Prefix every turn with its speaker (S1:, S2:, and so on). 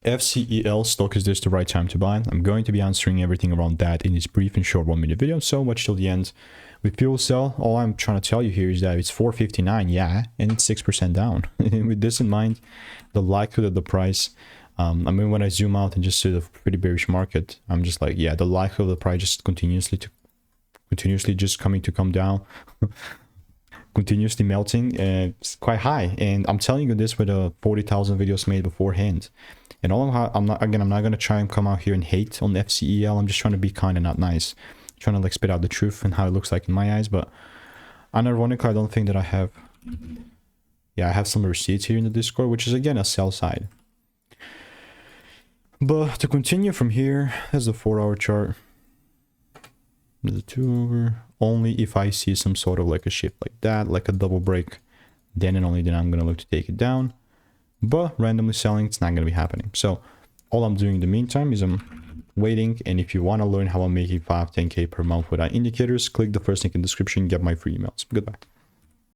S1: FCEL stock, is this the right time to buy? I'm going to be answering everything around that in this brief and short 1-minute video, so watch till the end. With FuelCell, all I'm trying to tell you here is that it's 459, yeah, and it's 6% down. With this in mind, the likelihood of the price, I mean, when I zoom out and just see the pretty bearish market, I'm just like, yeah, the likelihood of the price just continuously just coming to come down, continuously melting, it's quite high. And I'm telling you this with 40,000 videos made beforehand. And I'm not going to try and come out here and hate on FCEL. I'm just trying to be kind and not nice, trying to like spit out the truth and how it looks like in my eyes. But unironically, I don't think that I have, yeah, I have some receipts here in the Discord, which is again a sell side. But to continue from here, there's a 4-hour chart. There's a 2-hour. Only if I see some sort of like a shift like that, like a double break, then and only then I'm going to look to take it down. But randomly selling, it's not going to be happening. So all I'm doing in the meantime is I'm waiting. And if you want to learn how I'm making 5-10K per month without indicators, click the first link in the description, get my free emails. Goodbye.